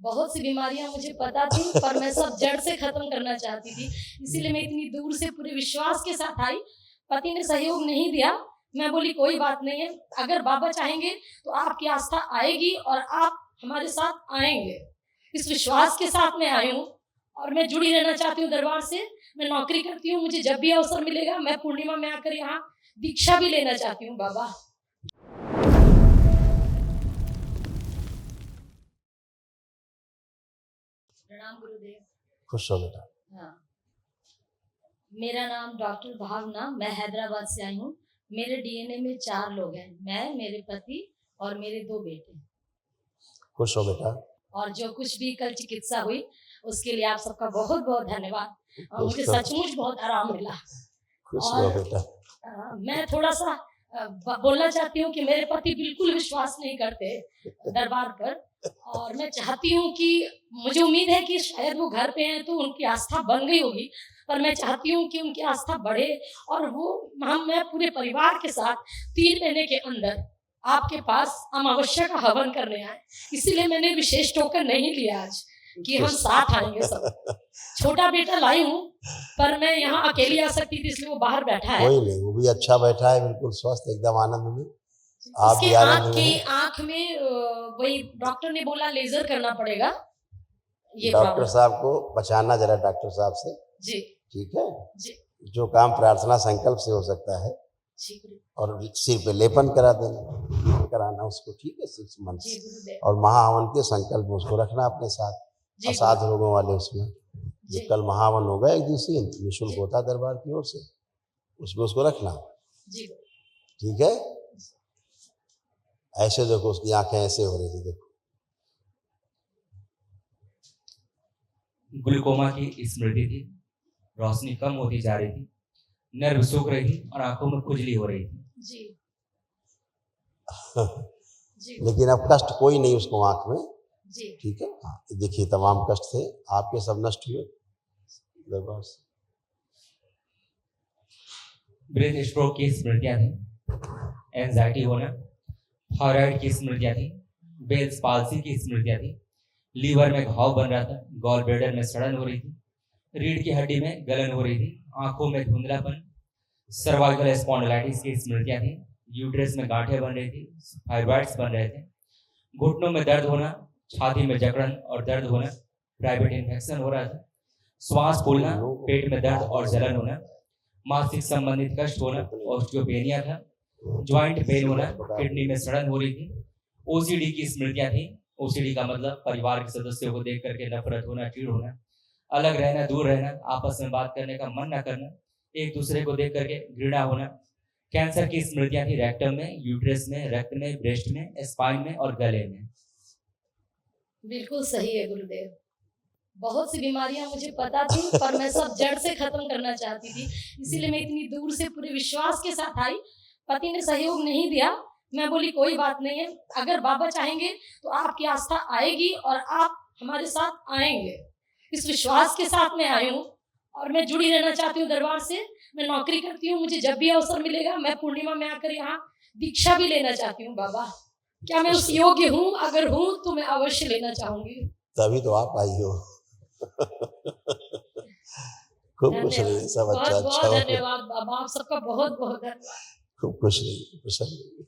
बहुत सी बीमारियां मुझे पता थी, पर मैं सब जड़ से खत्म करना चाहती थी। इसीलिए मैं इतनी दूर से पूरे विश्वास के साथ आई। पति ने सहयोग नहीं दिया। मैं बोली कोई बात नहीं है, अगर बाबा चाहेंगे तो आपकी आस्था आएगी और आप हमारे साथ आएंगे। इस विश्वास के साथ मैं आई हूँ और मैं जुड़ी रहना चाहती हूँ दरबार से। मैं नौकरी करती हूँ, मुझे जब भी अवसर मिलेगा मैं पूर्णिमा में आकर यहाँ दीक्षा भी लेना चाहती हूँ बाबा। प्रणाम गुरुदेव। खुश हो बेटा। हाँ, मेरा नाम डॉक्टर भावना, मैं हैदराबाद से आई हूँ। मेरे डीएनए में 4 लोग हैं, मैं, मेरे पति और मेरे 2 बेटे। खुश हो बेटा। और जो कुछ भी कल चिकित्सा हुई उसके लिए आप सबका बहुत बहुत धन्यवाद। मुझे सचमुच बहुत आराम मिला। खुश हो बेटा। मैं थोड़ा सा बोलना चाहती हूँ कि मेरे पति बिल्कुल विश्वास नहीं करते दरबार पर, और मैं चाहती हूँ कि मुझे उम्मीद है कि शायद वो घर पे हैं तो उनकी आस्था बन गई होगी, पर मैं चाहती हूँ कि उनकी आस्था बढ़े और मैं पूरे परिवार के साथ 3 महीने के अंदर आपके पास अमावस्या का हवन करने आए। इसीलिए मैंने विशेष टोकन नहीं लिया आज कि हम साथ आएंगे सब। छोटा बेटा लाई हूँ, पर मैं यहाँ अकेली आ सकती थी इसलिए वो बाहर बैठा है। कोई नहीं, वो भी अच्छा बैठा है, बिल्कुल स्वस्थ, एकदम आनंद में। आप भी आनंद में। आँख में वही डॉक्टर ने बोला लेजर करना पड़ेगा। ये डॉक्टर साहब को बचाना जरा, डॉक्टर साहब से जी, ठीक है जी। जो काम प्रार्थना संकल्प से हो सकता है, और सिर पे लेपन कराना उसको, ठीक है, 6 मंथ। और महाहवन के संकल्प में उसको रखना अपने साथ, असाध रोगों वाले उसमें। जो कल महाहवन होगा 1 दिवसीय निःशुल्क होता दरबार की ओर से, उसमें उसको रखना, ठीक है। ऐसे देखो, उसकी आंखें ऐसे हो रही थी, देखो। ग्लूकोमा की स्मृति थी, रोशनी कम होती जा रही थी, नर्व सूख रही थी और आंखों में खुजली हो रही थी। जी। जी। लेकिन अब कष्ट कोई नहीं उसको आंख में, जी। ठीक है। देखिए तमाम कष्ट थे आपके, सब नष्ट हुए दरबार से। ब्रेन स्ट्रोक की स्मृतियां थी, एंजाइटी होना, थायराइड की स्मृतियां थी, बेल्स पाल्सी की स्मृतियां थी, लीवर में घाव बन रहा था, गॉल ब्लैडर में सड़न हो रही थी, रीढ़ की हड्डी में गलन हो रही थी, आंखों में धुंधलापन, सर्वाइकल स्पॉन्डिलाइटिस की स्मृतियां थी, यूट्रस में गांठें बन रही थी, फाइब्रॉइड्स बन रहे थे, घुटनों में दर्द होना, छाती में जकड़न और दर्द होना, प्राइवेट इन्फेक्शन हो रहा था, श्वास फूलना, पेट में दर्द और जलन होना, मानसिक संबंधित कष्ट होना, ऑस्टियोपेनिया था, ज्वाइंट पेन होना, किडनी में सड़न हो रही थी, ओसीडी की स्मृतियां थी। ओसीडी का मतलब परिवार के सदस्यों को देख करके नफरत होना, चिढ़ होना, अलग रहना, दूर रहना, आपस में बात करने का मन न करना, एक दूसरे को देख करके घृणा होना। कैंसर की स्मृतियां थी रेक्टम में, यूट्रस में, रक्त में, ब्रेस्ट में, स्पाइन में और गले में। बिल्कुल सही है गुरुदेव। बहुत सी बीमारियां मुझे पता थी, पर मैं सब जड़ से खत्म करना चाहती थी। इसीलिए मैं इतनी दूर से पूरे विश्वास के साथ आई। पति ने सहयोग नहीं दिया। मैं बोली कोई बात नहीं है, अगर बाबा चाहेंगे तो आपकी आस्था आएगी और आप हमारे साथ आएंगे। इस विश्वास के साथ मैं आई हूँ और मैं जुड़ी रहना चाहती हूँ दरबार से। मैं नौकरी करती हूँ, मुझे जब भी अवसर मिलेगा मैं पूर्णिमा में आकर यहाँ दीक्षा भी लेना चाहती हूँ बाबा। क्या मैं उस योग्य हूँ? अगर हूँ तो मैं अवश्य लेना चाहूंगी। तभी तो आप आई हो। खूब खुश रहिए, सब अच्छा अच्छा। बहुत धन्यवाद बाबा, आप सबका बहुत बहुत धन्यवाद। खूब खुश रहिए, खुश रहिए।